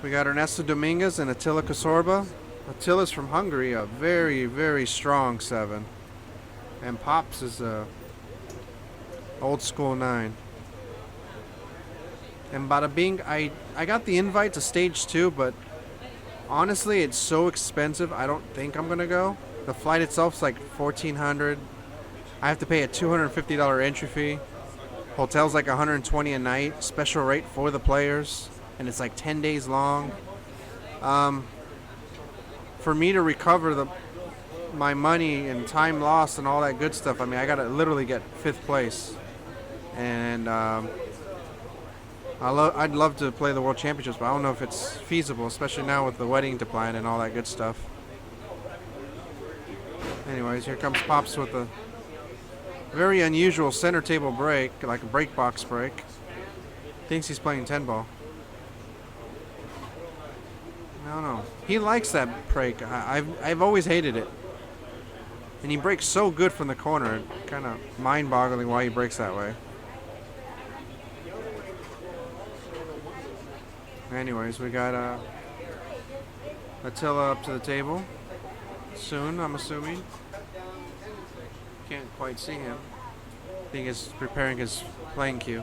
We got Ernesto Dominguez and Attila Csorba. Attila's from Hungary, a very, very strong 7. And Pops is a old school 9. And bada bing, I got the invite to stage 2, but honestly, it's so expensive, I don't think I'm going to go. The flight itself's like $1,400. I have to pay a $250 entry fee. Hotel's like $120 a night, special rate for the players, and it's like 10 days long. For me to recover my money and time lost and all that good stuff, I mean, I gotta literally get 5th place, and I'd love to play the World Championships, but I don't know if it's feasible, especially now with the wedding to plan and all that good stuff. Anyways, here comes Pops with a very unusual center table break, like a break box break. Thinks he's playing 10 ball. No. He likes that break. I've always hated it. And he breaks so good from the corner. Kind of mind-boggling why he breaks that way. Anyways, we got Attila up to the table. Soon, I'm assuming. Can't quite see him. I think he's preparing his playing cue.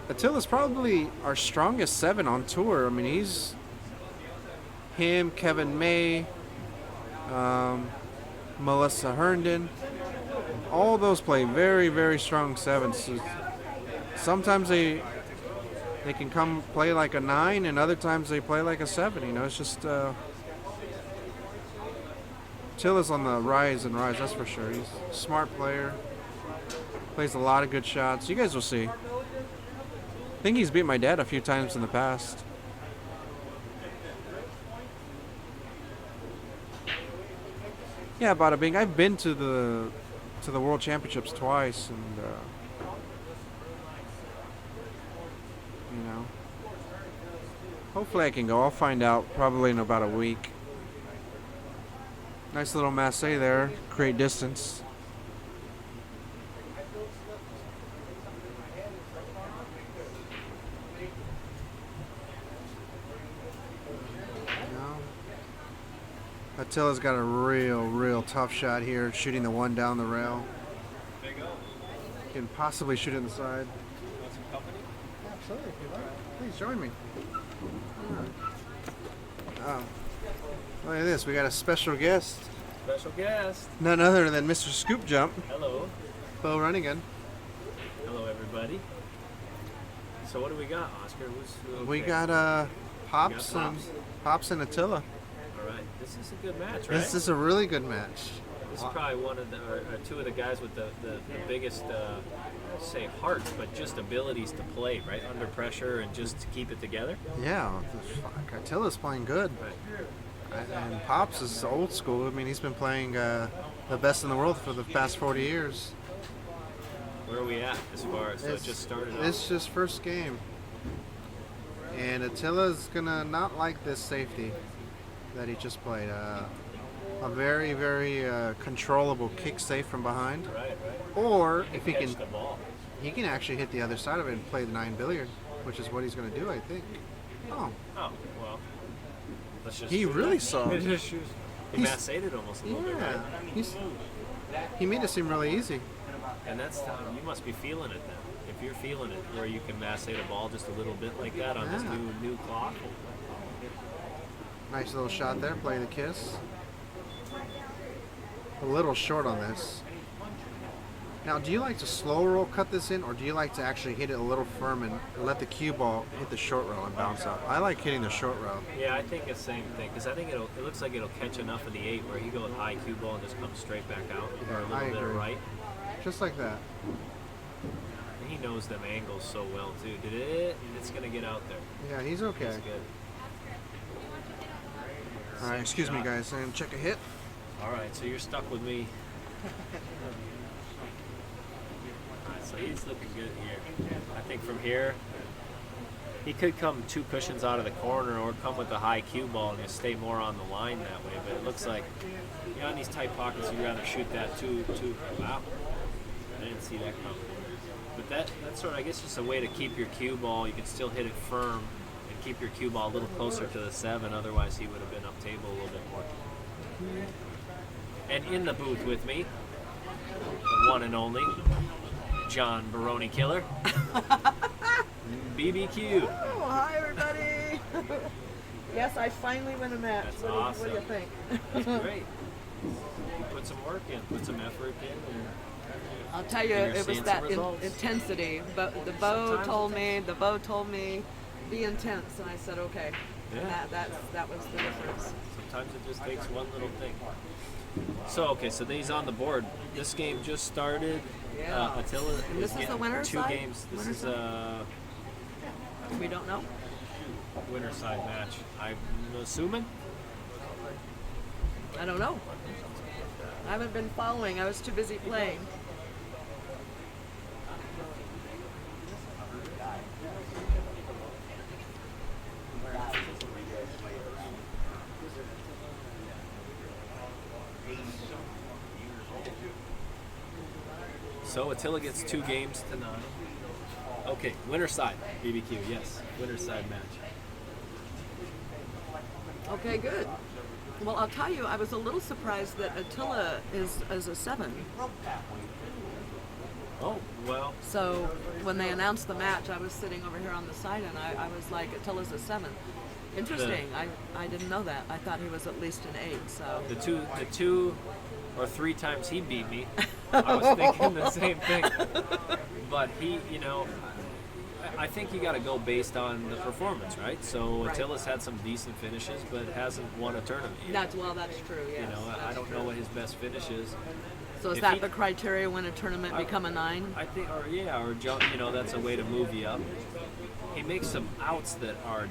Attila's probably our strongest 7 on tour. I mean, he's him, Kevin May, Melissa Herndon. All those play very, very strong 7s. So sometimes they can come play like a 9, and other times they play like a 7. You know, it's just Attila's on the rise, that's for sure. He's a smart player. Plays a lot of good shots. You guys will see. I think he's beat my dad a few times in the past. Yeah, bada bing. I've been to the World Championships twice, and you know, hopefully I can go. I'll find out probably in about a week. Nice little masse there. Great distance. Attila's got a real tough shot here, shooting the one down the rail. Can possibly shoot it in the side. Want some company? Absolutely, if you like. Please join me. Oh, look at this. We got a special guest. Special guest. None other than Mr. Scoop Jump. Hello. Bo Runnigan. Hello, everybody. So what do we got, Oscar? We got Pops and Attila. All right. This is a good match, right? This is a really good match. This is probably one of the, or two of the guys with the biggest, say hearts, but just abilities to play, right? Under pressure and just to keep it together. Yeah, Attila's playing good. Right. And Pops is old school. I mean, he's been playing the best in the world for the past 40 years. Where are we at as far as, so it just started off? It's just first game. And Attila's going to not like this safety that he just played. A very, very controllable kick safe from behind. Right. Or if he Catch can, the ball. he can actually hit the other side of it and play the 9 billiard, which is what he's going to do, I think. Oh, well. Let's just He really saw it. He massed it almost a little bit, right? He made it seem really easy. And that's you must be feeling it then. If you're feeling it, where you can massate a ball just a little bit like that on this new clock. Nice little shot there. Play the kiss. A little short on this. Now, do you like to slow roll cut this in, or do you like to actually hit it a little firm and let the cue ball hit the short rail and bounce out? I like hitting the short rail. Yeah, I think the same thing, because I think it looks like it'll catch enough of the 8 where he goes high cue ball and just comes straight back out, or a little bit of right. Just like that. And he knows them angles so well too. It's gonna get out there. Yeah, he's okay. He's good. All right, excuse me, guys. I'm gonna check a hit. All right, so you're stuck with me. All right, so he's looking good here. I think from here, he could come 2 cushions out of the corner or come with the high cue ball and just stay more on the line that way. But it looks like, you know, in these tight pockets, you'd rather shoot that too. Wow. I didn't see that coming. But that's sort of, I guess, just a way to keep your cue ball. You can still hit it firm and keep your cue ball a little closer to the 7. Otherwise, he would have been up table a little bit more. And in the booth with me, the one and only John Baroni Killer, BBQ. Oh, hi everybody. Yes, I finally win a match. That's What do you awesome. think? That's great. You put some work in, put some effort in. And I'll tell you, And you're it was seeing that some results. intensity. But the bow told me, be intense, and I said okay. Yeah. And that was the difference. Sometimes it just takes one little thing. So, okay, so he's on the board. This game just started. Yeah. Attila And this is the getting winner's 2 side? games. This Winner's is We don't know. winner side match. I'm assuming. I don't know. I haven't been following. I was too busy playing. So Attila gets 2 games to 9. Okay, winner side, BBQ, yes. Winner side match. Okay, good. Well, I'll tell you, I was a little surprised that Attila is a 7. Oh, well, So when they announced the match, I was sitting over here on the side, and I was like, Attila's a 7. Interesting. I didn't know that. I thought he was at least an 8. So the two or 3 times he beat me, I was thinking the same thing. But he, I think you got to go based on the performance, right? So Right. Attila's had some decent finishes, but hasn't won a tournament yet. that's true. Yes, I that's don't true. know what his best finish is. So is if that he- the criteria when a tournament become a 9? I think, or jump. That's a way to move you up. He makes some outs that are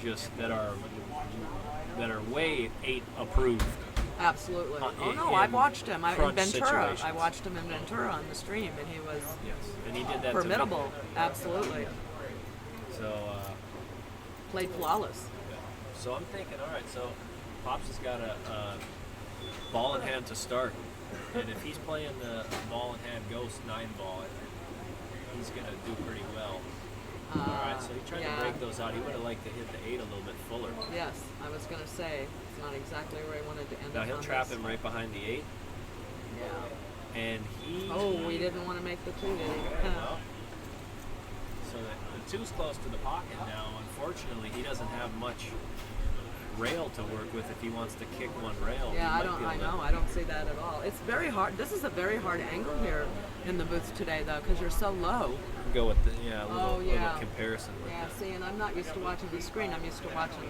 way 8 approved. Absolutely. Oh no, in I've watched him. In crunch Ventura. I situations. watched him in Ventura on the stream, and he was Yes, and he did that formidable. Absolutely. to me. So, Played flawless. so I'm thinking, all right. So Pops has got a ball in hand to start, and if he's playing the ball in hand ghost 9 ball, he's gonna do pretty well. All right. So he tried yeah. to break those out. He would have liked to hit the 8 a little bit fuller. Yes, I was going to say it's not exactly where I wanted to end Now up he'll on trap this. him right behind the 8, Yeah. and he. Oh, we didn't want to make the 2, did we? Well, so the 2's close to the pocket now. Unfortunately, he doesn't have much rail to work with if he wants to kick one rail. Yeah, He might be able to- I don't see that at all. It's very hard. This is a very hard angle here in the booth today, though, because you're so low. Go with the a little, yeah. little comparison with Yeah, that. see, and I'm not used to watching the screen. I'm used to watching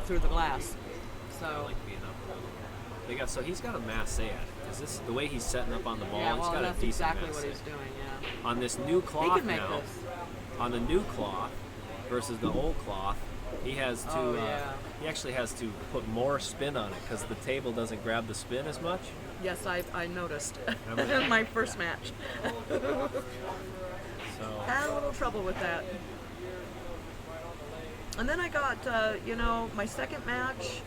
through the glass. I So, like being up. He's got a mass say at it because the way he's setting up on the ball, yeah, he's well, got a that's decent exactly mass what say. he's doing, yeah. On this new He cloth could make now, this. on the new cloth versus the old cloth, he has to. Oh, yeah. He actually has to put more spin on it because the table doesn't grab the spin as much. Yes, I noticed Remember? in my first match. So Had a little trouble with that. And then I got, my second match,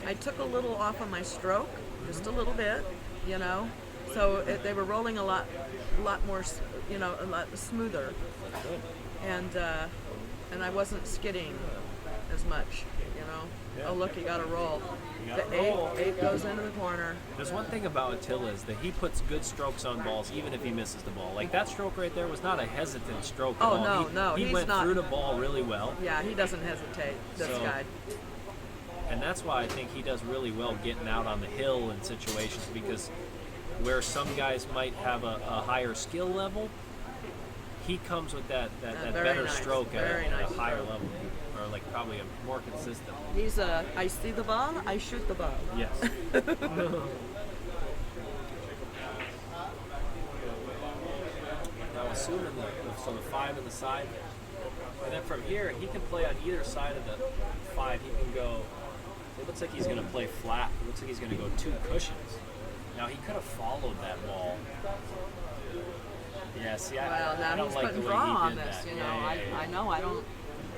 I took a little off of my stroke, just a little bit, So they were rolling a lot more, a lot smoother. And I wasn't skidding as much, Yeah. Oh, look, you got to roll. You The gotta roll. eight goes into the corner. there's one thing about Attila is that he puts good strokes on balls even if he misses the ball. Like that stroke right there was not a hesitant stroke at Oh, all. no, He he's went not. through the ball really well. Yeah, he doesn't hesitate, this So- guy. And that's why I think he does really well getting out on the hill in situations because where some guys might have a higher skill level, he comes with that Very better nice, stroke at very a nice higher stroke. level, or like probably a more consistent. He's I see the ball, I shoot the ball. Yes. Now assuming the 5 in the side, and then from here he can play on either side of the 5. He can go. It looks like he's going to play flat. It looks like he's going to go 2 cushions. Now he could have followed that ball. Yeah, see, Well, now I don't he's like putting the way draw he on did this, that. you know. Yeah, yeah, yeah. I know, I don't.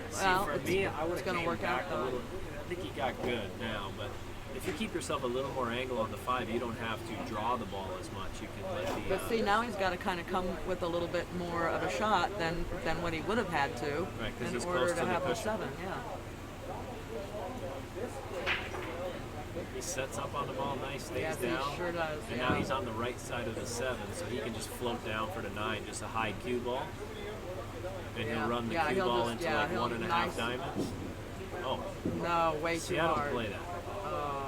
See, Well, for it's- me, I would it's have gonna came work back out, a though. little. I think he got good now, but if you keep yourself a little more angle on the 5, you don't have to draw the ball as much. You can let the. But see, now he's got to kind of come with a little bit more of a shot than what he would have had to Right, 'cause in he's order close to to the have the cushion. 7. Yeah. He sets up on the ball, nice, stays Yes, he down. sure does, And yeah. now he's on the right side of the 7, so he can just float down for the 9, just a high cue ball. And Yeah. he'll run the Yeah, cue he'll ball just- into yeah, like he'll 1.5 nice. diamonds. Oh, No, way see, too I don't hard. play that. Oh,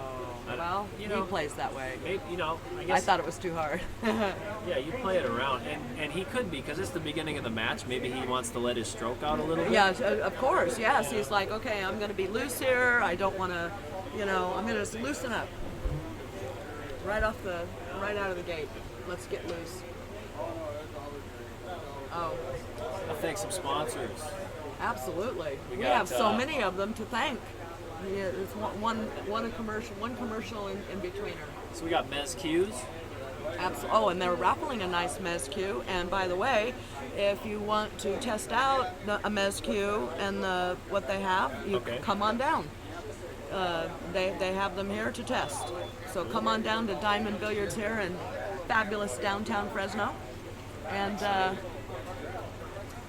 I- well, you he know, plays that way. Maybe, I I guess. thought it was too hard. Yeah, you play it around, and he could be, because it's the beginning of the match. Maybe he wants to let his stroke out a little bit. Yeah, of course. Yes, he's like, okay, I'm going to be loose here. I don't want to, I'm going to just loosen up. Right out of the gate. Let's get loose. Oh, I'll thank some sponsors. absolutely. We got, have so many of them to thank. Yeah, it's one commercial in betweener. So we got Mezz cues. Oh, and they're raffling a nice Mezz cue. And by the way, if you want to test out a Mezz cue and what they have, you Okay. come on down. They have them here to test. So come on down to Diamond Billiards here in fabulous downtown Fresno and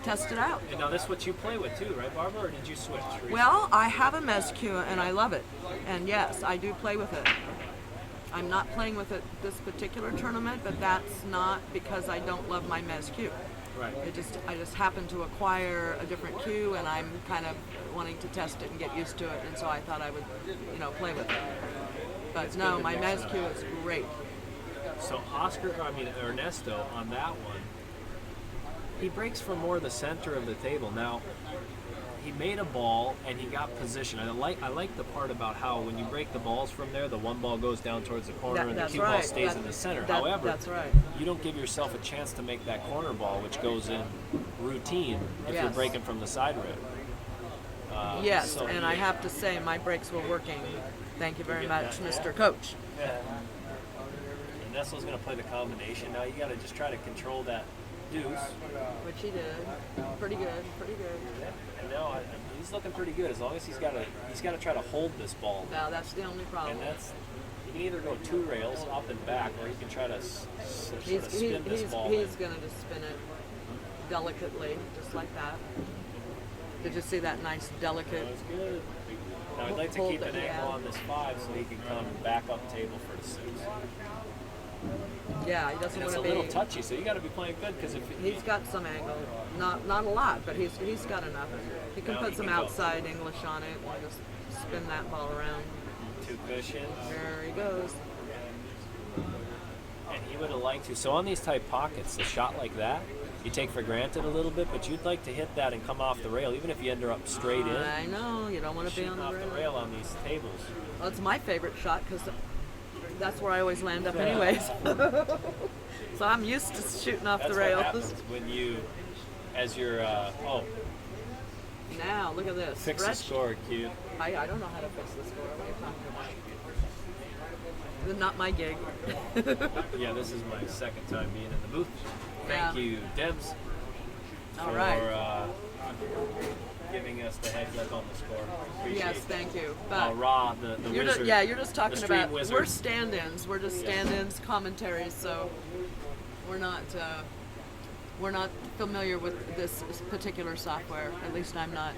test it out. And now this is what you play with too, right, Barbara? Or did you switch? Well, I have a Mezz cue and I love it. And yes, I do play with it. I'm not playing with it this particular tournament, but that's not because I don't love my Mezz cue. Right. I just happened to acquire a different cue, and I'm kind of wanting to test it and get used to it, and so I thought I would, play with it. But It's no, good to my mix Mezz it cue up. is great. So Ernesto on that one, he breaks from more the center of the table. Now, he made a ball and he got position. I like the part about how when you break the balls from there, the one ball goes down towards the corner and the That's cue ball right. stays in the center. However, that's right. you don't give yourself a chance to make that corner ball, which goes in routine if you're Yes. breaking from the side rib. Yes, so and he- I have to say my breaks were working. Thank you very get much, that, Mr. Coach. Ernesto's going to play the combination. Now you got to just try to control that deuce. Which he did. Pretty good. And now he's looking pretty good. As long as he's got to try to hold this ball. Now that's the only problem. And that's, you can either go 2 rails up and back, or you can try to sort He's of spin this ball. he's going to just spin it delicately, just like that. Did you see that nice delicate? That's good. Now I'd like to Hold keep it, an angle yeah. on this 5 so he can come back up table for the 6. Yeah, he doesn't And it's want a to little be. touchy, so you got to be playing good because if He's got some angle, not a lot, but he's got enough. He can Now put he some can go. outside English on it and just spin that ball around. 2 cushions, There he goes. and he would have liked to. So on these tight pockets, a shot like that, you take for granted a little bit, but you'd like to hit that and come off the rail, even if you end up straight in. I know you don't want to be Shooting on off the the rail. rail on these tables. Well, it's my favorite shot because that's where I always land up, anyways. So I'm used to shooting off That's the what rails. happens when you, as you're, Now look at this. fix the Fresh- score, Q. I don't know how to fix the score. What are you talking about? Not my gig. Yeah, this is my second time being in the booth. Thank Yeah. you, Debs, All for right. giving us the heads up on the score. Appreciate Yes, that. thank you. But Ra, the you're wizard. you're just talking the stream about wizard. we're stand-ins. We're just stand-ins, commentaries. So we're not familiar with this particular software. At least I'm not.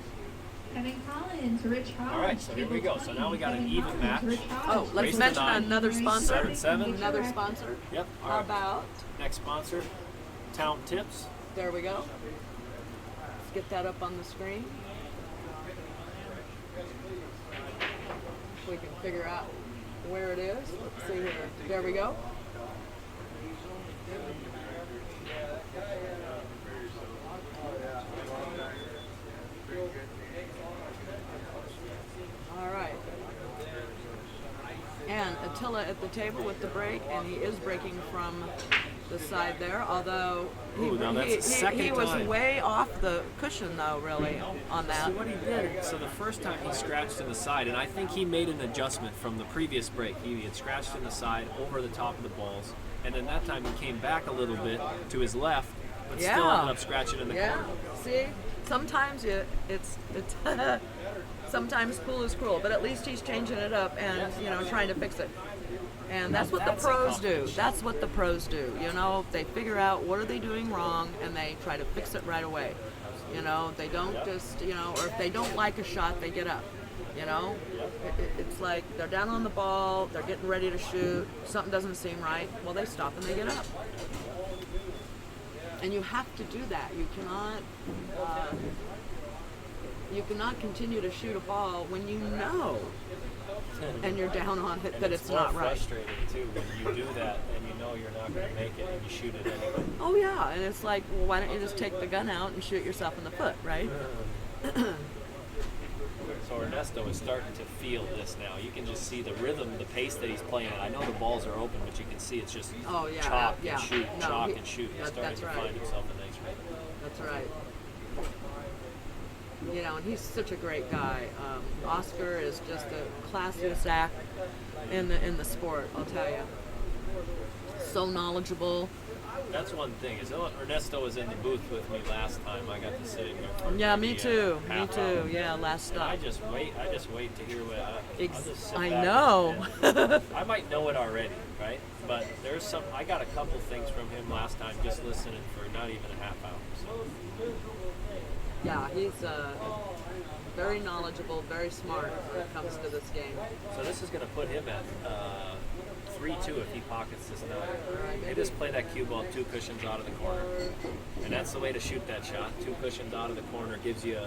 Kevin Collins, Rich Hodge. All right, so here we go. So now we got an even match. Oh, let's Race to mention 9. another sponsor. 7-7. Another sponsor. Yep. All How right. about? Next sponsor, Town Tips. There we go. Let's get that up on the screen. If we can figure out where it is. Let's see here. There we go. All right. And Attila at the table with the break, and he is breaking from the side there, although Ooh, now that's the second he was time. way off the cushion, though, really, on that. So what he did, so the first time he scratched in the side, and I think he made an adjustment from the previous break. He had scratched in the side over the top of the balls, and then that time he came back a little bit to his left, but still ended up scratching in the Yeah. corner. See? sometimes it's sometimes cool is cruel, but at least he's changing it up and trying to fix it. And that's what the That's pros do. accomplishment. That's what the pros do. They figure out what are they doing wrong and they try to fix it right away. They don't just or if they don't like a shot, they get up. It's like they're down on the ball, they're getting ready to shoot, something doesn't seem right. Well, they stop and they get up. And you have to do that. You cannot continue to shoot a ball when you know and you're down on it that it's not right. It's more frustrating too when you do that and you know you're not going to make it and you shoot it anyway. Oh yeah, and it's like, well, why don't you just take the gun out and shoot yourself in the foot, right? So Ernesto is starting to feel this now. You can just see the rhythm, the pace that he's playing at. I know the balls are open, but you can see it's just chalk and shoot, chalk and shoot. He's starting to find himself a nice rhythm. That's right. And he's such a great guy. Oscar is just the classiest act in the sport, I'll tell you. So knowledgeable. That's one thing. Ernesto was in the booth with me last time. I got to sit in here. For Yeah, maybe me too. a Me half too. hour. Yeah, last And stop. I just wait to hear what. I'll just sit I back know. and I might know it already, right? But there's some. I got a couple things from him last time, just listening for not even a half hour. So. Yeah, he's very knowledgeable, very smart when it comes to this game. So this is going to put him at 3-2 if he pockets this nine. Right, They maybe. just play that cue ball 2 cushions out of the corner. And that's the way to shoot that shot. 2 cushions out of the corner gives you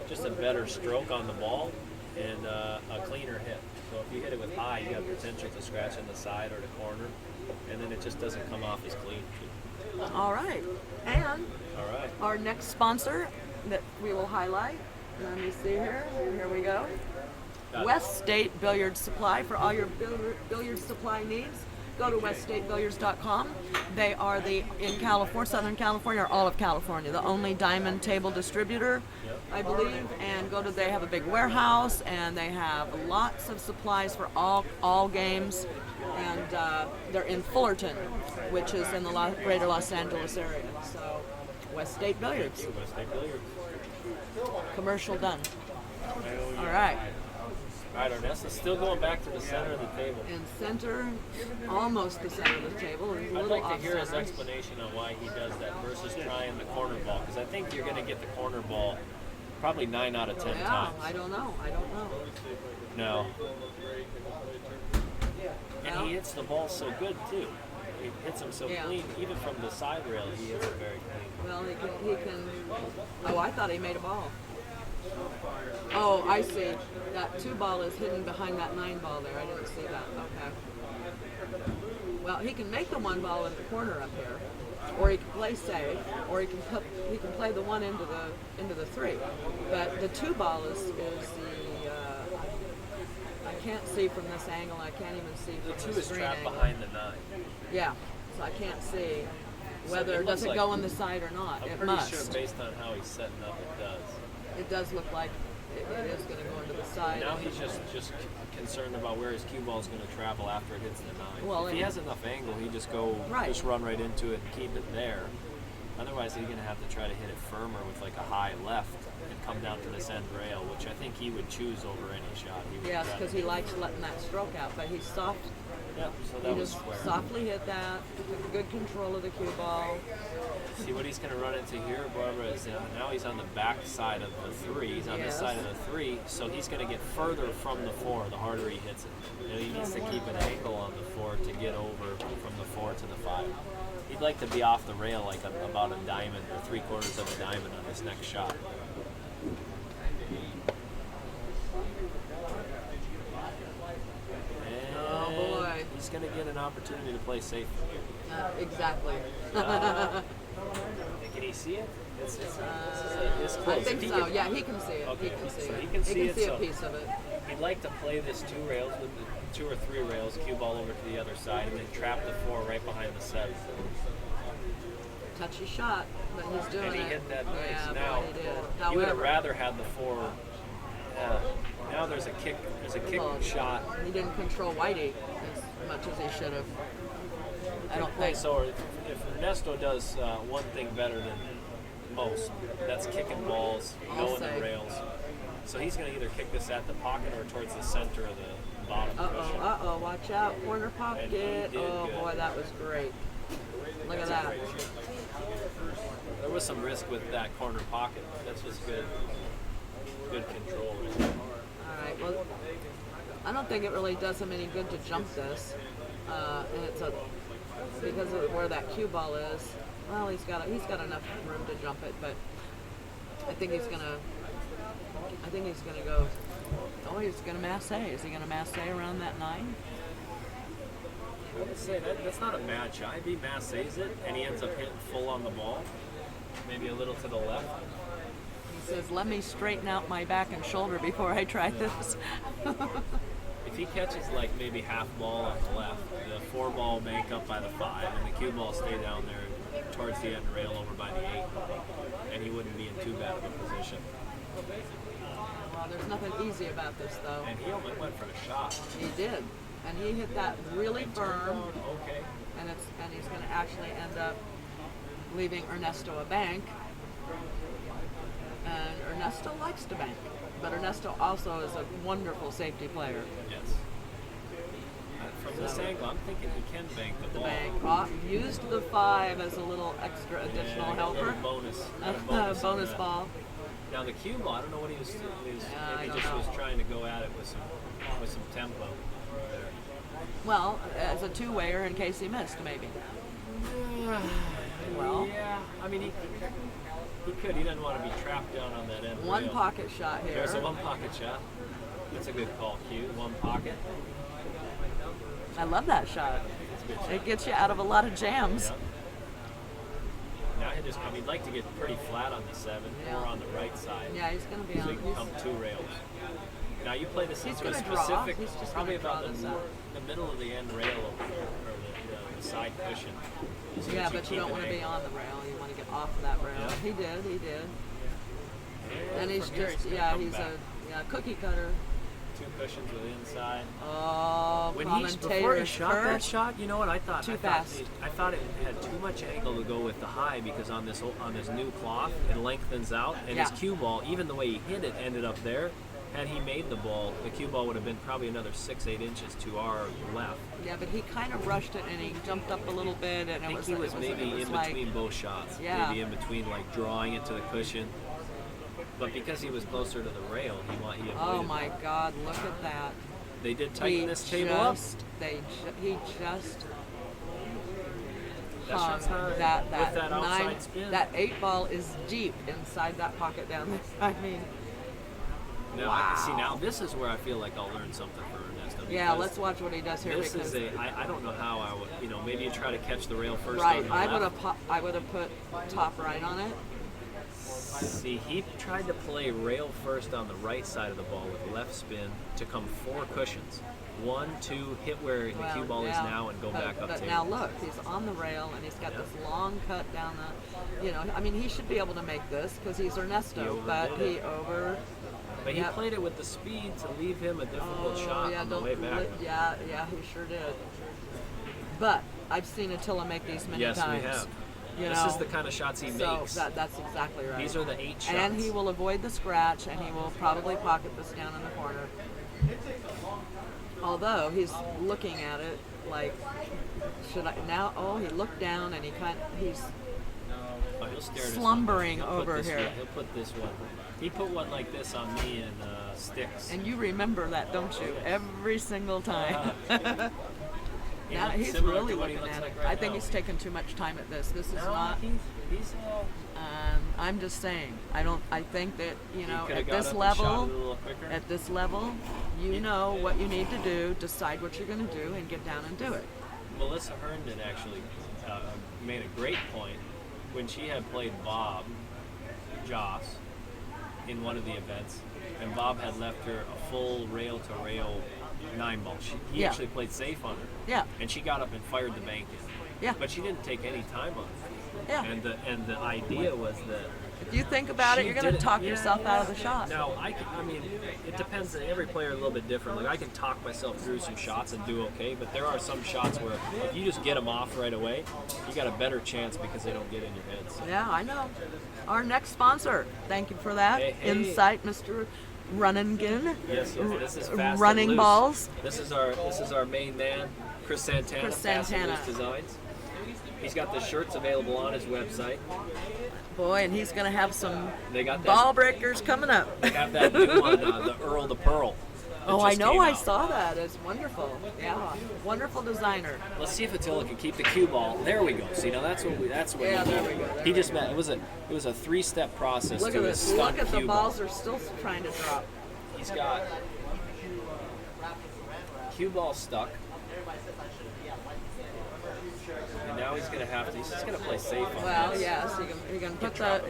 just a better stroke on the ball and a cleaner hit. So if you hit it with high, you have potential to scratch in the side or the corner. And then it just doesn't come off as clean. All right. And All right. our next sponsor that we will highlight, let me see here. Here we go. Got it. West State Billiards Supply for all your billiard supply needs. Go to weststatebilliards.com. They are in California, Southern California, or all of California, the only diamond table distributor, I believe. And they have a big warehouse, and they have lots of supplies for all games. And they're in Fullerton, which is in the greater Los Angeles area. So, West State Billiards. West State Billiards. Commercial done. All right. All right, Ernesto, still going back to the center of the table. And center, almost the center of the table. It's a I'd little like to hear his off-center. explanation on why he does that versus trying the corner ball, because I think you're going to get the corner ball probably 9 out of 10 Yeah, times. I don't know. No. And Well- he hits the ball so good, too. He hits them so Yeah. clean. Even from the side rail, he hits it very clean. Well, he can. Oh, I thought he made a ball. Oh, I see. That 2 ball is hidden behind that 9 ball there. I didn't see that. Okay. Well, he can make the 1 ball in the corner up here, or he can play safe, or he can play the 1 into the 3. But the 2 ball is the I can't see from this angle. I can't even see The from 2 the is screen trapped angle. behind the 9. Yeah, so I can't see So whether it does looks it go like- on the side or not. I'm It pretty must. sure based on how he's setting up, it does. It does look like it is going to go into the side. Now he's just concerned about where his cue ball is going to travel after it hits the 9. Well, if he and- has enough angle, he just Right. run right into it and keep it there. Otherwise, he's going to have to try to hit it firmer with like a high left and come down to this end rail, which I think he would choose over any shot. He would Yes, rather because he do. likes letting that stroke out, but he's soft. Yeah, so He that was just square. softly hit that. Took good control of the cue ball. See what he's going to run into here, Barbara, is now he's on the back side of the 3. He's on this Yes. side of the 3, so he's going to get further from the 4 the harder he hits it. And he needs to keep an angle on the 4 to get over from the 4 to the 5. He'd like to be off the rail like about a diamond or 3/4 of a diamond on his next shot. And Oh, boy. he's going to get an opportunity to play safe from here. Exactly. Can he see it? It's I close. think If he so. can- Yeah, he can see it. Okay, He can see so it. he can see it, a so- piece of it. He'd like to play this 2 rails with the 2 or 3 rails, cue ball over to the other side, and then trap the 4 right behind the 7. Touchy shot, but he's doing And he it. hit that nice. Yeah, Now, boy, he did. you would have However, rather had the 4. Now there's a kick well, shot. he didn't control Whitey as much as he should have. I don't Okay, think. so if Ernesto does one thing better most. That's kicking balls, I'll knowing say. the rails. So he's going to either kick this at the pocket or towards the center of the bottom cushion. Watch out, corner pocket. did Oh good. boy, that was great. Look at that. There was some risk with that corner pocket. That's just good control. Right there. All right, well, I don't think it really does him any good to jump this, and it's because of where that cue ball is. Well, he's got enough room to jump it, but I think he's gonna go. Oh, he's gonna masse. Is he gonna masse around that 9? I would say that's not a bad shot. If he masses it and he ends up hitting full on the ball, maybe a little to the left. He says, "Let me straighten out my back and shoulder before I try this." If he catches like maybe half ball on the left, the 4 ball bank up by the 5, and the cue ball stay down there towards the end rail over by the 8, and he wouldn't be in too bad of a position. Well, there's nothing easy about this, though. And he almost went for the shot. He did, and he hit that really firm, Okay. and he's going to actually end up leaving Ernesto a bank. And Ernesto likes to bank, but Ernesto also is a wonderful safety player. Yes. From this angle, I'm thinking he can bank the ball. Bank used the 5 as a little extra additional Yeah, helper. A bonus. Bonus on that. ball. Now the cue ball, I don't know what he was. I Maybe don't just know. was trying to go at it with some tempo. Well, as a two-wayer in case he missed, maybe. Well, Yeah, I mean he could. He doesn't want to be trapped down on that end. one rail. pocket shot here. There's a one pocket shot. That's a good call, Q. One pocket. I love that shot. That's a good shot. It gets you out of a lot of jams. Yeah. Now he'd just come. He'd like to get pretty flat on the 7 Yeah. or on the right side. Yeah, he's going to be So he on. can come 2 rails. Now you play this He's into a gonna draw. specific, He's just probably gonna draw about this up. the middle of the end rail or the side cushion. So Yeah, that but you keep don't it want to be angled. on the rail. You want to get off of that rail. Yeah. He did. And And he's from here, just, gonna yeah, come he's back. a cookie cutter. 2 cushions with inside. Oh, Before he commentators shot hurt. that shot, you know what I thought? Too I fast. Thought I thought it had too much angle to go with the high because on this new cloth it lengthens out, and his Yeah. cue ball, even the way he hit it, ended up there. Had he made the ball, the cue ball would have been probably another 6-8 inches to our left. Yeah, but he kind of rushed it and he jumped up a little bit, and I it think was he was maybe it was in like, between both shots. Yeah. Maybe in between, like drawing it to the cushion. But because he was closer to the rail, he avoided Oh my that. God! Look at that. They did tighten He this table up. He just That hung shot's high. Um, that With that outside 9 spin. that 8 ball is deep inside that pocket down there. I mean, Now, Wow. see, now this is where I feel like I'll learn something from Ernesto. yeah. because Let's watch what he does here. This because is I don't know how I would, maybe you try to catch the rail first right, on the left. I would have put top right on it. See, he tried to play rail first on the right side of the ball with left spin to come 4 cushions. 1, 2, hit where the cue ball is now and go back up But table. now look, he's on the rail and he's got Yeah. this long cut down the. I mean, he should be able to make this because he's Ernesto, but overdid he it. But he Yep. played it with the speed to leave him a difficult shot yeah, on the don't way back. yeah, he sure did. But I've seen Attila make these many Yes, times. we have. You This know, is the kind of shots he so makes. that's exactly right. These are the 8 shots. And he will avoid the scratch, and he will probably pocket this down in the corner. Although he's looking at it like, should I now? Oh, he looked down and he's Oh, he'll stare at his slumbering numbers. He'll put over this here. one- He'll put this one. He put one like this on me in sticks. and you remember that, don't you? Every single time. He Now looks he's similar really to what he looking looks at it. like right I think now. he's taking too much time at this. This is No, not. he's I'm just saying. I think that he at could've got this up and shot it a level, little quicker. at this level, you know what you need to do. Decide what you're going to do, and get down and do it. Melissa Herndon actually made a great point when she had played Bob Joss in one of the events, and Bob had left her a full rail-to-rail 9 ball. He Yeah. actually played safe on her. Yeah. And she got up and fired the bank in. Yeah. But she didn't take any time on it. Yeah. And the idea was that If you think about it, she you're going to didn't- talk yeah. yourself out of the shot. Now I mean, it depends. Every player is a little bit different. Like I can talk myself through some shots and do okay, but there are some shots where if you just get them off right away, you got a better chance because they don't get in your heads. Yeah, I know. Our next sponsor. Thank you for that. Hey. Insight, Mr. Runningen. Yes, this is fast Running and loose. balls. This is our main man, Chris Santana. Chris Fast and Santana. Loose Designs. He's got the shirts available on his website. Boy, and he's going to have some They got that. ball breakers coming up. They have that new one, the Earl to Pearl. that Oh, I just know. came I out. saw that. It's wonderful. Yeah, wonderful designer. Let's see if Attila can keep the cue ball. There we go. See, now that's what Yeah, he there did. we go, there He we just go. met. It was a 3-step process Look to at his this. stunt Look at the cue ball. balls are still trying to drop. He's got cue ball stuck. And now he's just gonna play safe on Well, this. yes, he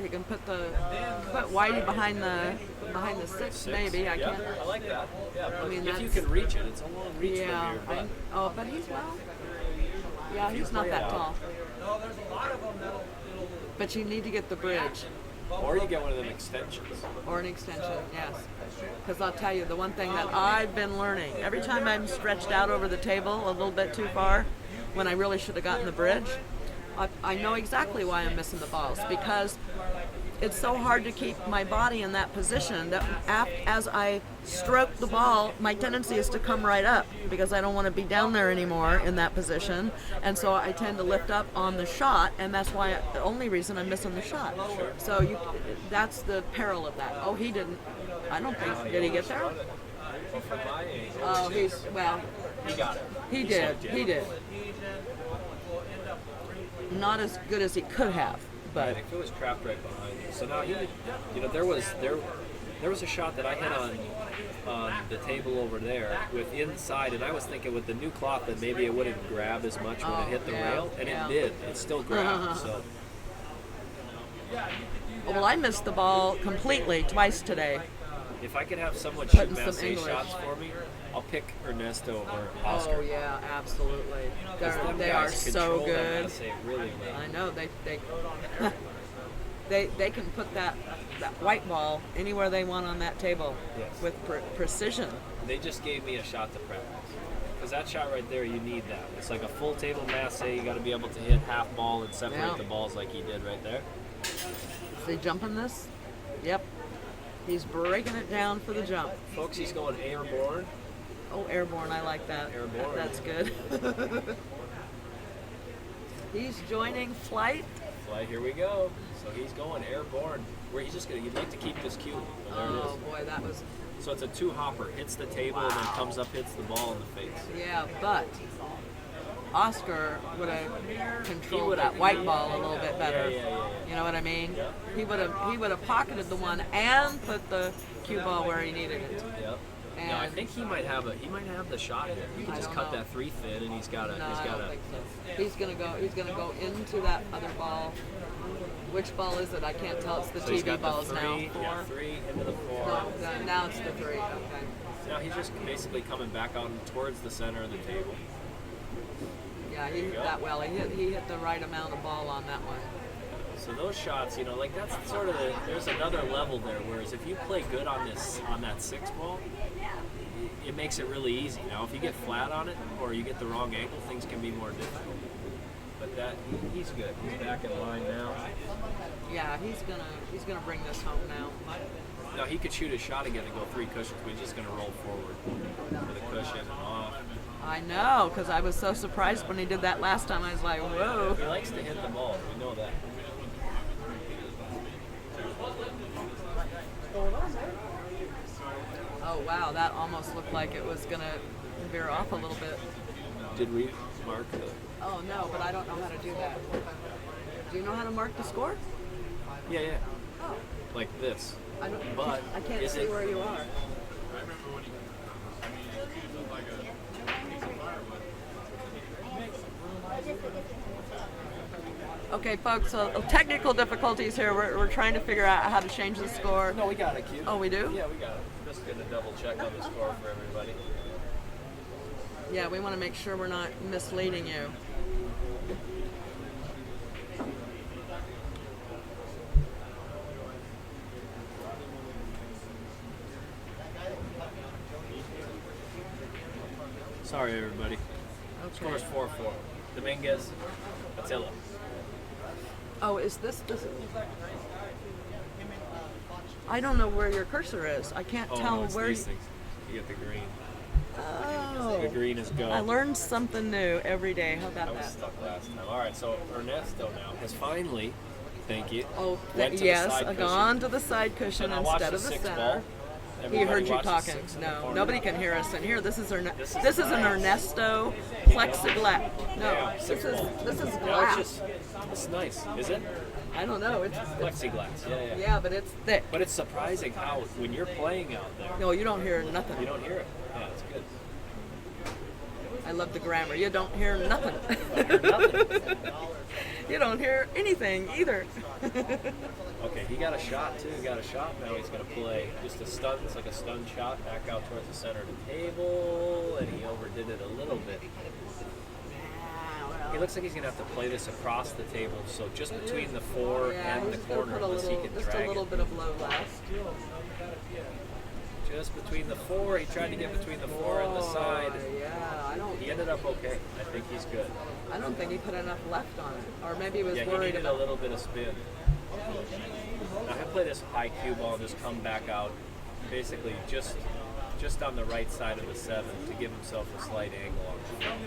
can put Whitey behind the six, maybe. I Yeah, can't. I like that. Yeah, but mean, if you that's- can reach it, it's a long reach Yeah. from here. But Oh, but he's well. Yeah, you he's not play it that out. tall. But you need to get the bridge or you get one of them extensions. or an extension. Yes. Because I'll tell you, the one thing that I've been learning, every time I'm stretched out over the table a little bit too far, when I really should have gotten the bridge, I know exactly why I'm missing the balls, because it's so hard to keep my body in that position that as I stroke the ball, my tendency is to come right up because I don't want to be down there anymore in that position, and so I tend to lift up on the shot, and that's why the only reason I'm missing the shot. So that's the peril of that. Oh, he didn't. I don't think. Did he get there? Well, for my age, Oh, he got it. he sucked did. in. He did. Not as good as he could have, I but think it was trapped right behind you. So now there was a shot that I hit on the table over there with inside, and I was thinking with the new cloth that maybe it wouldn't grab as much when it hit the rail, and yeah. it did. It still grabbed. So well, I missed the ball completely twice today. if I could have someone Putting shoot some Mezz English. shots for me, I'll pick Ernesto or Oscar. Oh yeah, absolutely. 'Cause them They are guys so control that good. Mezz really well. I know they can put that white ball anywhere they want on that table Yes. with precision. They just gave me a shot to practice. Because that shot right there, you need that. It's like a full table masse. You got to be able to hit half ball and separate Yeah. the balls like he did right there. Is he jumping this? Yep. He's breaking it down for the jump. Folks, he's going airborne. Oh, airborne, I like that. Airborne. That's good. He's joining flight. Flight, here we go. So he's going airborne. Where he's just gonna. You'd like to keep this cue. But there Oh it boy, that was is. So it's a 2-hopper. Hits the table and then comes up, hits the ball in the face. yeah, but Oscar would have He controlled would've- that white ball a little bit better. Yeah. You know what I mean? Yeah. He would have pocketed the one and put the cue ball where he needed it. Yep. No, I And- think he might have the shot here. You can I just don't cut know. that 3 thin, and he's got a. No, he's I got don't a. think so. He's gonna go into that other ball. Which ball is it? I can't tell. It's the So he's TV got balls the 3, now. yeah, 4. 3 into the 4. No, now it's the 3. Okay. Now he's just basically coming back out towards the center of the table. Yeah, he hit go. that well. He hit the right amount of ball on that one. So those shots, like that's sort of there's another level there. Whereas if you play good on that 6 ball, it makes it really easy. Now if you get flat on it or you get the wrong angle, things can be more difficult. But he's good. He's back in line now. Yeah, he's gonna bring this home now. Now he could shoot a shot again and go 3 cushions, but he's just going to roll forward with a cushion and off. I know, because I was so surprised when he did that last time. I was like, whoa. He likes to hit the ball. We know that. Oh wow, that almost looked like it was gonna veer off a little bit. Did we mark the? Oh no, but I don't know how to do that. Do you know how to mark the score? Yeah. Oh, Like this. I can't is see it- where you are. Okay, folks, so technical difficulties here. We're trying to figure out how to change the score. No, we got it, Q. Oh, we do? Yeah, we got it. Just gonna double check on the score for everybody. Yeah, we want to make sure we're not misleading you. Sorry, everybody. Okay. Score's 4-4. Dominguez, Attila. Oh, is this? I don't know where your cursor is. I can't Oh, tell no, it's where. these things. You get the green. Oh. The green is go. I learned something new every day. How I about was that? stuck last time. All right, so Ernesto now has finally, thank you. Oh, went to the yes, side cushion. gone to the side cushion And I watched instead the of the six center. ball. He Everybody heard you watched the talking. six in the No, corner. nobody can hear us in here. This is This is this is an nice. Ernesto plexiglass. No, Yeah, this six is ball. this is No, glass. it's nice, is it? I don't know. It's Plexiglass. Yeah. yeah, but it's thick. But it's surprising how when you're playing out there, No, you don't hear nothing. you don't hear it. Yeah, it's good. I love the grammar. You don't hear nothing. I heard nothing. You don't hear anything either. Okay, he got a shot too. He got a shot. Now he's gonna play just a stun. It's like a stun shot back out towards the center of the table, and he overdid it a little bit. He looks like he's gonna have to play this across the table, so just between the four Yeah, and the he's gonna corner, put a unless he little, can just a drag little it. bit of low last. Just between the four, he tried to get between the four and the side. Yeah, He ended up okay. I think he's good. I don't think he put enough left on it, or maybe he was Yeah, he worried needed a about. little bit of spin. Now he'll play this high cue ball and just come back out, basically just on the right side of the seven to give himself a slight angle on the front.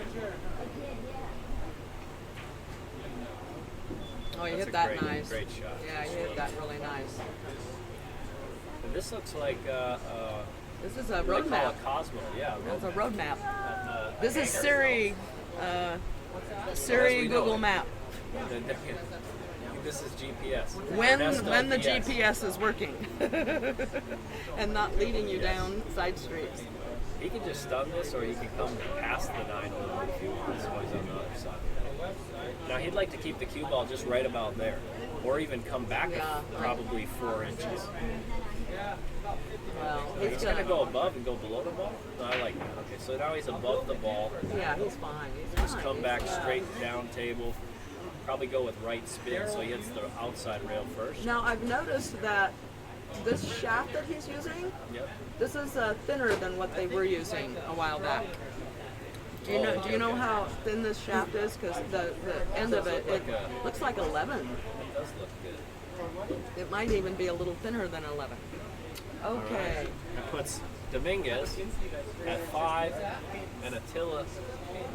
Oh, he That's hit a that great, nice. great shot. Yeah, he hit that really nice. And this looks like This is a they road call map. it Cosmo. Yeah, That's a road map. map. This is Siri. Siri we know Google it. Map. This is GPS. When Ernesto the PS. GPS is working and not leading you down side streets. He can just stun this, or he can come past the 9 a little bit if he wants. So he's on the other side. Now he'd like to keep the cue ball just right about there, or even come back Yeah. probably 4 inches. Well, He's gonna go above and go below the ball. No, I like that. Okay, so now he's above the ball. Yeah, he's fine. He's Just fine. come He's back fine. straight down table. Probably go with right spin, so he hits the outside rail first. Now I've noticed that this shaft that he's using, Yep. this is thinner than what they were using a while back. Do you Oh, know? okay, Do you know okay. how thin this shaft is? Because the end of it, look it like a- looks like 11. It does look good. It might even be a little thinner than 11. Okay. That puts Dominguez at 5 and Attila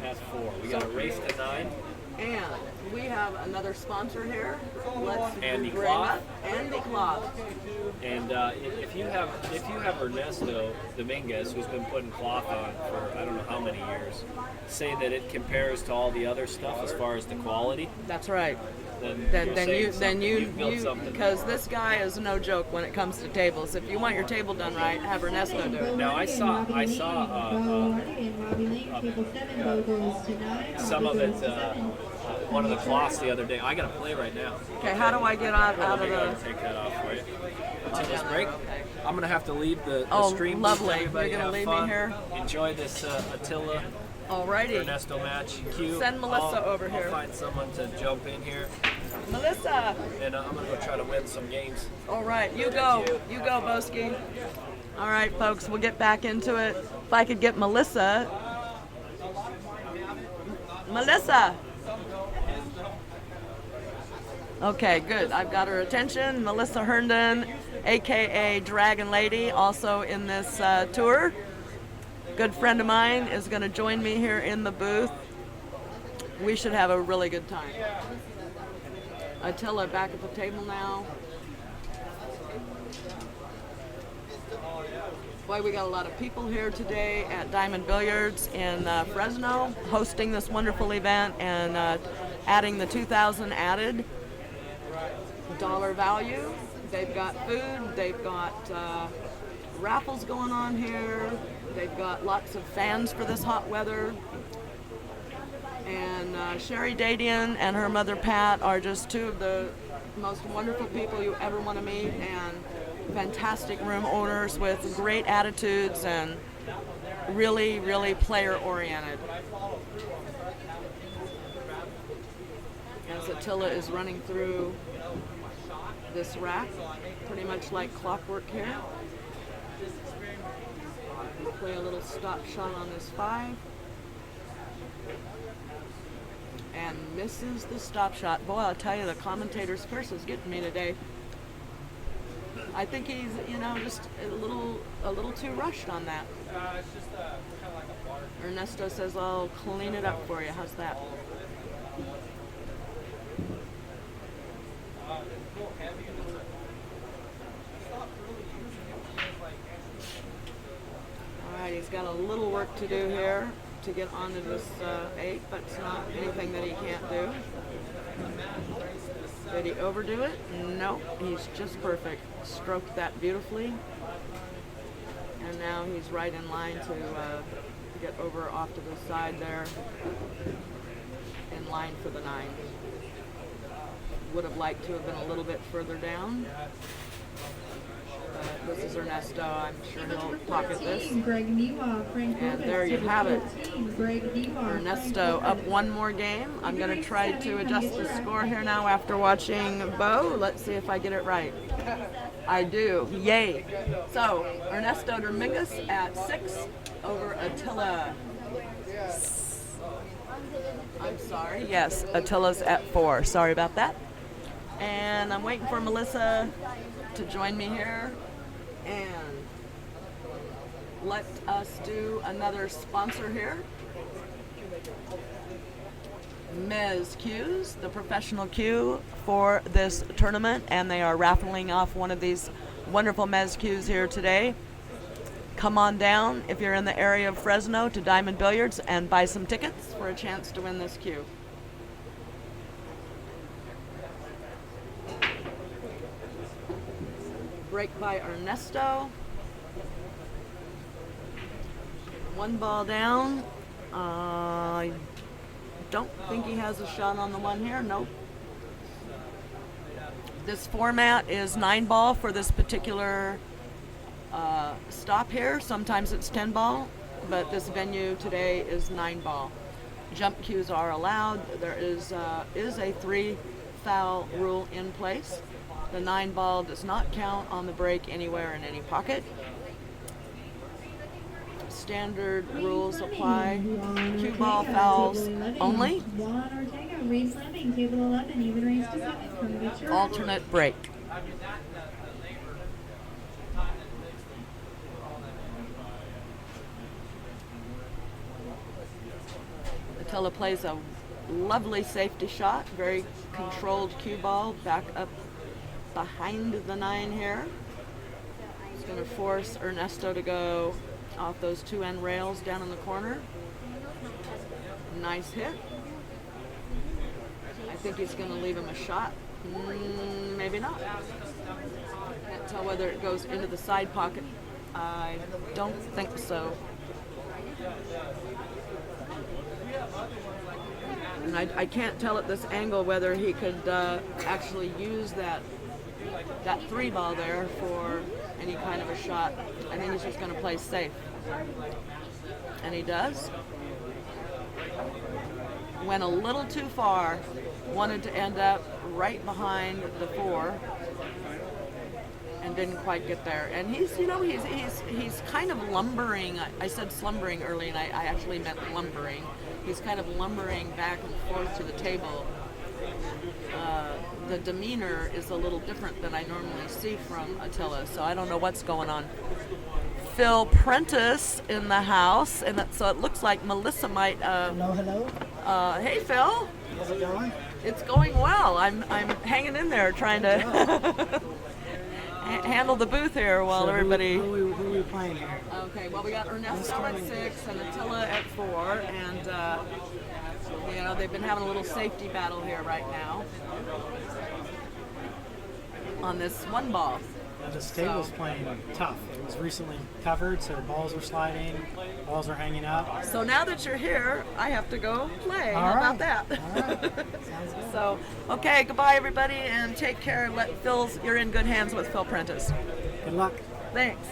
at 4. We got a race to 9. And we have another sponsor here. Let's Andy bring Cloth. up Andy Cloth. And if you have Ernesto Dominguez, who's been putting cloth on for I don't know how many years, say that it compares to all the other stuff as far as the quality, That's right. then Then you're saying you something. You've built something. because this guy is no joke when it comes to tables. If you want your table done right, have Ernesto do it. Now I saw some of it, one of the cloths the other day. I got to play right now. Okay, how do I get out Let of me go ahead and the? take that off for you. Attila's break. Okay. I'm gonna have to leave the Oh, stream. booth. lovely. Everybody You're gonna have leave me fun. here? Enjoy this Attila Alrighty, Ernesto match. Q. Send Melissa over here. I'll find someone to jump in here, Melissa. and I'm gonna go try to win some games. All right, you go, Boski. All right, folks, we'll get back into it. If I could get Melissa. Melissa. Okay, good. I've got her attention. Melissa Herndon, aka Dragon Lady, also in this tour. Good friend of mine is going to join me here in the booth. We should have a really good time. Attila back at the table now. Boy, we got a lot of people here today at Diamond Billiards in Fresno, hosting this wonderful event and adding the 2,000 added dollar value. They've got food, they've got raffles going on here, they've got lots of fans for this hot weather. And Sherry Dadian and her mother Pat are just two of the most wonderful people you ever want to meet, and fantastic room owners with great attitudes and really, really player oriented. As Attila is running through this rack, pretty much like clockwork here. We'll play a little stop shot on this 5. And misses the stop shot. Boy, I'll tell you, the commentator's curse is getting me today. I think he's, just a little too rushed on that. It's just kind of like a water. Ernesto says, I'll clean it up for you. How's that? It's a little heavy and it's not really used. Like, All right, he's got a little work to do here to get onto this 8, but it's not anything that he can't do. Did he overdo it? No, he's just perfect. Stroked that beautifully. And now he's right in line to get over off to the side there. In line for the 9. Would have liked to have been a little bit further down. This is Ernesto. I'm sure he'll pocket this. Greg Niwa, Frank And Lopez there you to the have it. 14. Greg Niwa, Ernesto Frank up Lopez. one more game. I'm going to try to adjust the score here now after watching Bo. Let's see if I get it right. I do. Yay. So, Ernesto Dominguez at 6 over Attila. I'm sorry. Yes, Attila's at 4. Sorry about that. And I'm waiting for Melissa to join me here. And let us do another sponsor here. Mezz cues, the professional cue for this tournament, and they are raffling off one of these wonderful Mezz cues here today. Come on down if you're in the area of Fresno to Diamond Billiards and buy some tickets for a chance to win this cue. Break by Ernesto. One ball down. I don't think he has a shot on the one here. Nope. This format is 9 ball for this particular stop here. Sometimes it's 10 ball, but this venue today is 9 ball. Jump cues are allowed. There is a 3 foul rule in place. The 9 ball does not count on the break anywhere in any pocket. Standard rules apply. Cue ball fouls only. Juan Ortega, race landing, table 11, even race to 7. Come get your Alternate break. Attila plays a lovely safety shot, very controlled cue ball back up behind the 9 here. He's going to force Ernesto to go off those 2 end rails down in the corner. Nice hit. I think he's going to leave him a shot. Maybe not. Can't tell whether it goes into the side pocket. I don't think so. And I can't tell at this angle whether he could actually use that 3 ball there for any kind of a shot. I think he's just going to play safe. And he does. Went a little too far. Wanted to end up right behind the 4. And didn't quite get there. And he's kind of lumbering. I said slumbering early, and I actually meant lumbering. He's kind of lumbering back and forth to the table. The demeanor is a little different than I normally see from Attila, so I don't know what's going on. Phil Prentice in the house, and so it looks like Melissa might. Hello. Hey, Phil. How's it going? It's going well. I'm hanging in there trying to handle the booth here while everybody. Who are we playing here? Okay, well, we got Ernesto at 6 and Attila at 4, and they've been having a little safety battle here right now on this 1 ball. This table's playing tough. It was recently covered, so balls are sliding, balls are hanging up. So now that you're here, I have to go play. All How right. about that? All right. Sounds good. So, okay, goodbye everybody, and take care. You're in good hands with Phil Prentice. Good luck. Thanks.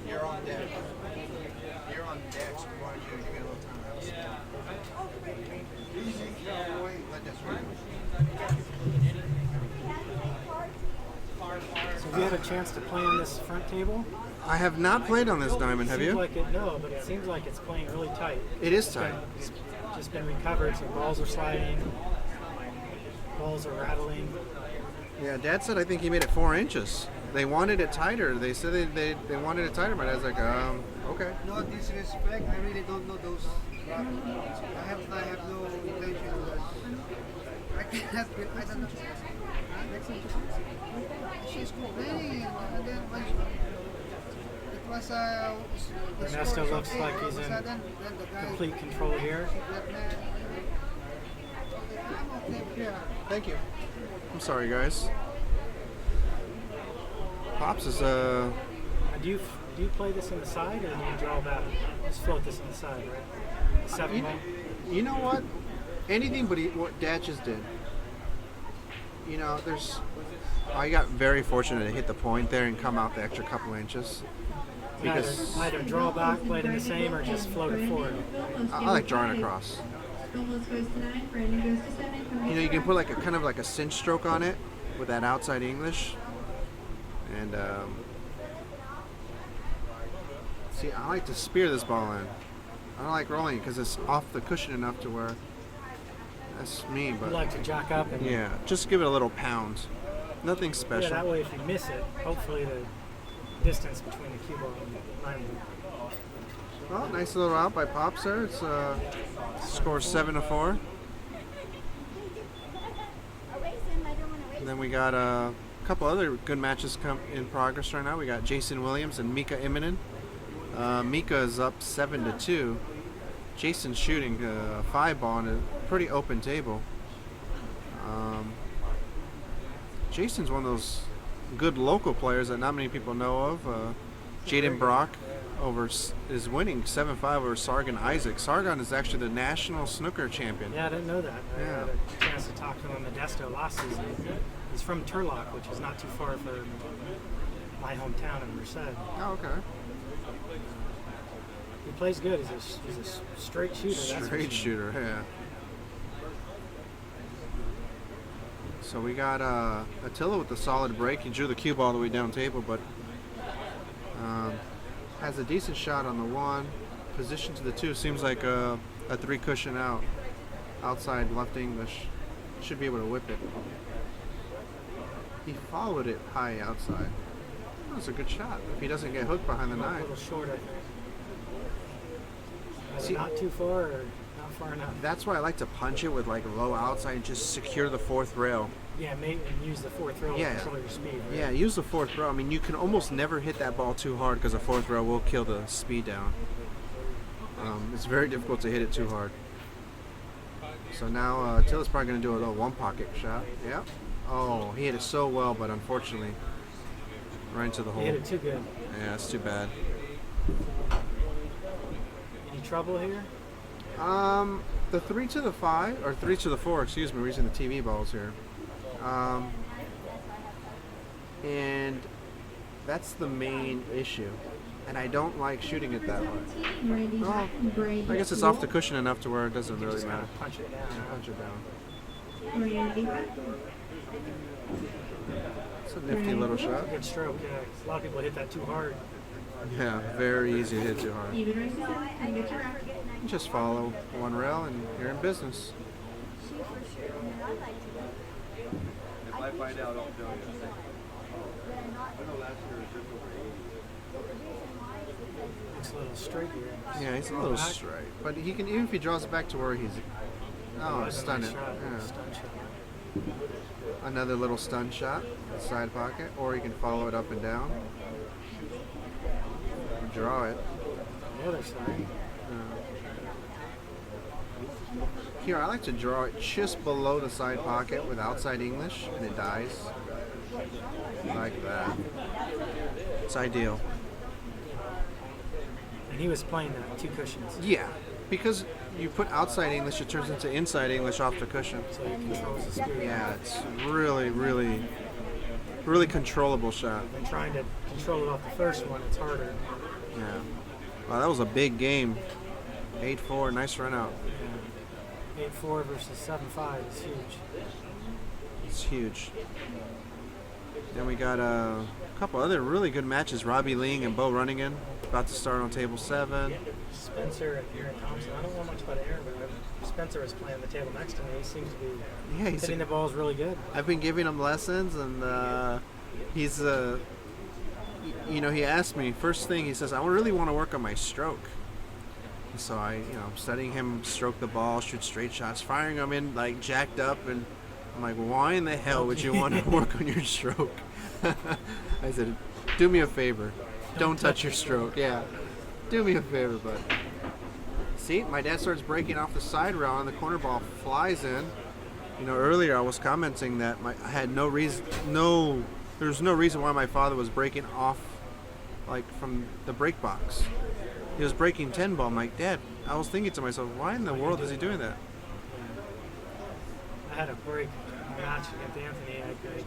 You're on deck. You're on deck, so you want to do, you get a little time out. So Have you had a chance to play on this front table? I have not played on this diamond, have Seems you? like it, no, but it seems like it's playing really tight. It is tight. It's just been recovered, so balls are sliding, balls are rattling. Yeah, Dad said I think he made it 4 inches. They wanted it tighter. They said they wanted it tighter, but I was like, okay. No disrespect, I really don't know those. I have no intention of that. I cannot, I don't know. She's complaining, and then when it was the Ernesto score looks was like okay, he's all of a in sudden, then the guy, complete control here. that man, I'm okay, yeah. Thank you. I'm sorry, guys. Pops is Now, do you play this on the side or do you draw back? Just float this on the side, right? 7 ball. You know what? Anything but what Dad just did. You know, I got very fortunate to hit the point there and come out the extra couple inches. Because Either draw back, play it in the same, or just float it forward. I like drawing across. Almost goes to 9. Brandon goes to 7. You know, you can put like a kind of like a cinch stroke on it with that outside English. And see, I like to spear this ball in. I don't like rolling it because it's off the cushion enough to where that's me. You But like to jack up and yeah, just give it a little pound. Nothing yeah, special. that way if you miss it, hopefully the distance between the cue ball and the line will Well, nice little out by Pops there. It's score 7-4. And then we got a couple other good matches come in progress right now. We got Jason Williams and Mika Immonen. Mika is up 7-2. Jason's shooting a 5 ball on a pretty open table. Jason's one of those good local players that not many people know of. Jaden Brock is winning 7-5 over Sargon Isaac. Sargon is actually the national snooker champion. Yeah, I didn't know that. I Yeah. had a chance to talk to him in Modesto last season. He's from Turlock, which is not too far from my hometown in Merced. Oh, okay. He plays good. He's a straight shooter. That's for Straight sure. shooter, yeah. So we got Attila with the solid break. He drew the cue ball all the way down table, but has a decent shot on the 1. Position to the 2 seems like a 3 cushion out. Outside left English. Should be able to whip it. He followed it high outside. That's a good shot. If he doesn't get hooked behind the A 9. little short, I think. See- Not too far or not far enough. That's why I like to punch it with like low outside and just secure the 4th rail. Yeah, and use the 4th row Yeah. to control your speed. Right? Yeah, use the 4th row. I mean, you can almost never hit that ball too hard because the 4th row will kill the speed down. It's very difficult to hit it too hard. So now Attila's probably going to do a little 1 pocket shot. Yep. Oh, he hit it so well, but unfortunately, right into the You hole. hit it too good. Yeah, that's too bad. Any trouble here? The 3 to the 5, or 3 to the 4, excuse me, we're using the TV balls here. And that's the main issue. And I don't like shooting it that way. Randy Well, Brady I guess it's off the cushion enough to where it doesn't You really just matter. gotta punch it down. Punch it down. Randy It's a nifty little shot. Good stroke, yeah. A lot of people hit that too hard. Yeah, very easy to hit too hard. Even raise to 7. And get your rack. Just follow 1 rail and you're in business. If I find out, I'll tell you. I know last year it was just over 80. Looks a little straight here. Yeah, he's a little straight. But he can, even if he draws it back to where he's... Oh, That was a stun nice it. shot. Yeah. Stun shot. Another little stun shot, side pocket, or you can follow it up and down. Draw it. The other side. Here, I like to draw it just below the side pocket with outside English, and it dies. Like that. It's ideal. And he was playing that 2 cushions. Yeah, because you put outside English, it turns into inside English off the cushion. So he controls the speed. Yeah, it's really, really, really controllable shot. And trying to control it off the first one, it's harder. Yeah. Wow, that was a big game. 8-4, nice run out. 8-4 versus 7-5 is huge. It's huge. Then we got a couple other really good matches. Robbie Ling and Bo Runningen about to start on table 7. Spencer and Aaron Thompson. I don't know much about Aaron, but Spencer is playing the table next to me. He seems to be Yeah, he's hitting the balls really good. I've been giving him lessons, and he's he asked me first thing. He says, I really want to work on my stroke. And so I'm studying him stroke the ball, shoot straight shots, firing them in like jacked up, and I'm like, why in the hell would you want to work on your stroke? I said, do me a favor, don't touch your stroke. Yeah, do me a favor, bud. See, my dad starts breaking off the side rail, and the corner ball flies in. Earlier I was commenting that I had there's no reason why my father was breaking off, like, from the break box. He was breaking 10 ball. I'm like, Dad, I was thinking to myself, why in the world is he doing that? I had a break match against Anthony. I break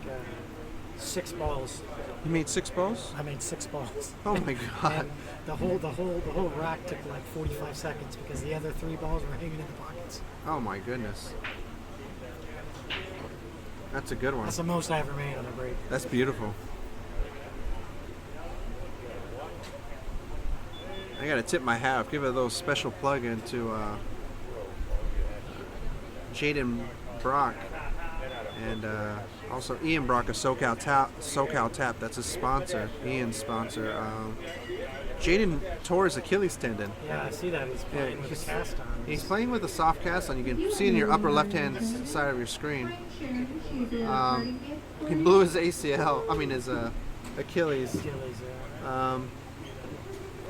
6 balls. You made 6 balls? I made 6 balls. Oh my God. And the whole rack took like 45 seconds because the other 3 balls were hanging in the pockets. Oh my goodness. That's a good one. That's the most I ever made on a break. That's beautiful. I gotta tip my hat. Give a little special plug into Jaden Brock and also Ian Brock of SoCal Tap. That's his sponsor. Ian's sponsor. Jaden tore his Achilles tendon. Yeah, I see that. He's playing with a cast on. He's playing with a soft cast on. You can see it in your upper left-hand side of your screen. He blew his ACL. I mean his Achilles. And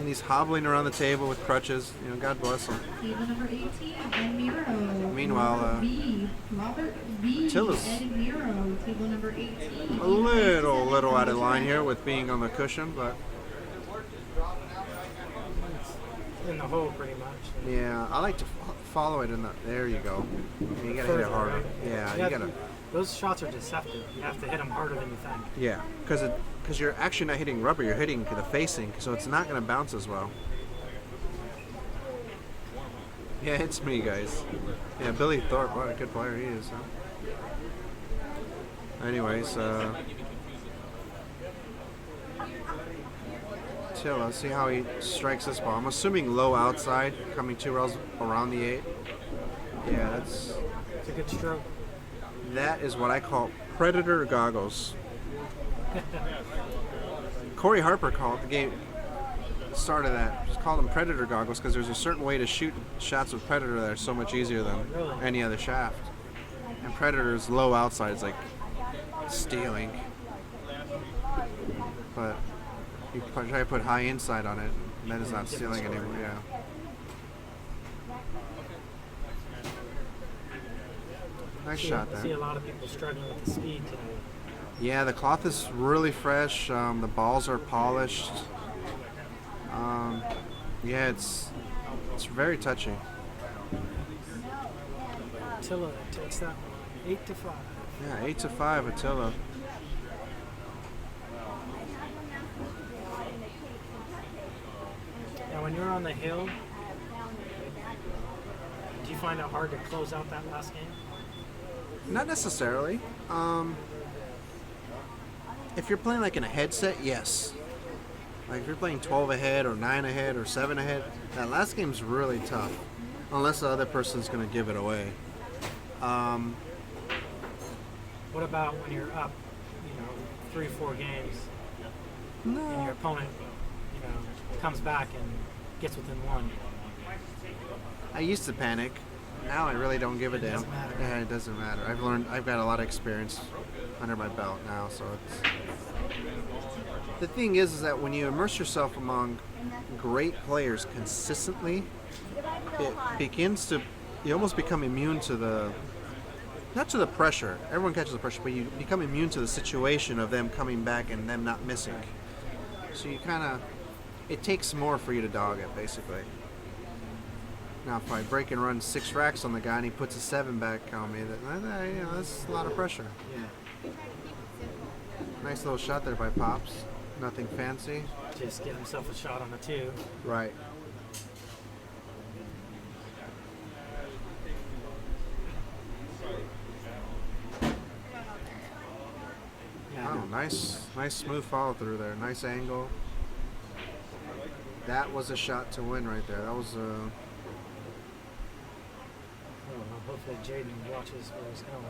he's hobbling around the table with crutches. God bless him. Table number 18, Ed Miro. Meanwhile, Robert B. Tilla's Ed Miro. Table number 18. a little out of line here with being on the cushion, but In the hole, pretty much. yeah, I like to follow it in the. There you go. You gotta hit it harder. Yeah, you gotta. Those shots are deceptive. You have to hit them harder than you think. Yeah, because you're actually not hitting rubber. You're hitting the facing, so it's not gonna bounce as well. Yeah, it's me, guys. Yeah, Billy Thorpe. What a good player he is. Huh? Anyways, let's see how he strikes this ball. I'm assuming low outside, coming 2 rails around the 8. Yeah, It's a good stroke. that is what I call predator goggles. Corey Harper called the game. Started that. Just called them predator goggles because there's a certain way to shoot shots with predator that are so much easier than any other shaft. And predator's low outside is like stealing, but you try to put high inside on it, and that is not stealing anymore. Yeah. Nice shot I see there. a lot of people struggling with the speed today. Yeah, the cloth is really fresh. The balls are polished. Yeah, it's very touchy. Attila takes that 8-5. Yeah, 8-5, Attila. Now, when you're on the hill, do you find it hard to close out that last game? Not necessarily. If you're playing like in a headset, yes. Like if you're playing 12 ahead or 9 ahead or 7 ahead, that last game's really tough. Unless the other person's going to give it away. What about when you're up, 3-4 games, and your opponent, comes back and gets within 1? I used to panic. Now I really don't give a damn. doesn't matter. Yeah, it doesn't matter. I've got a lot of experience under my belt now, so it's. The thing is that when you immerse yourself among great players consistently, it begins to. You almost become immune to the. Not to the pressure. Everyone catches the pressure, but you become immune to the situation of them coming back and them not missing. So you kind of. It takes more for you to dog it, basically. Now, if I break and run 6 racks on the guy and he puts a 7 back on me, that's a lot of pressure. Yeah. Nice little shot there by Pops. Nothing fancy. Just get himself a shot on the 2. Right. Yeah. Oh, Nice smooth follow through there. Nice angle. That was a shot to win right there. That was I don't know. Hopefully Jaden watches where he's going.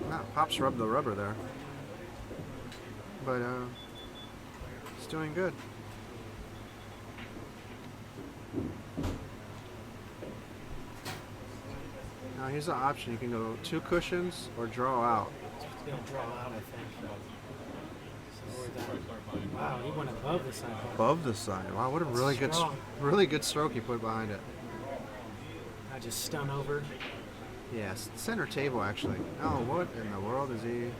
no, Pops rubbed the rubber there. But he's doing good. Now here's an option. You can go 2 cushions or draw out. He's going to draw out, I think. So wow, he went above the side. Above the side. Wow, what a Strong. really good stroke he put behind it. I just stun over. Yes, center table actually. Oh, what in the world is he?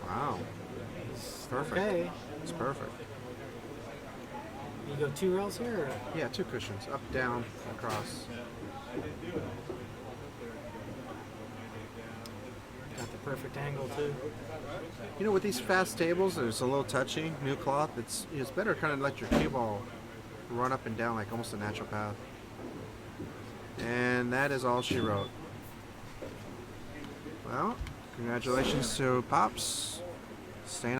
Wow, He's perfect. okay. It's perfect. You go 2 rails here? Or? Yeah, 2 cushions, up, down, across. Got the perfect angle too. You know, with these fast tables, it's a little touchy. New cloth. It's better to kind of let your cue ball run up and down like almost a natural path. And that is all she wrote. Well, congratulations to Pops. Staying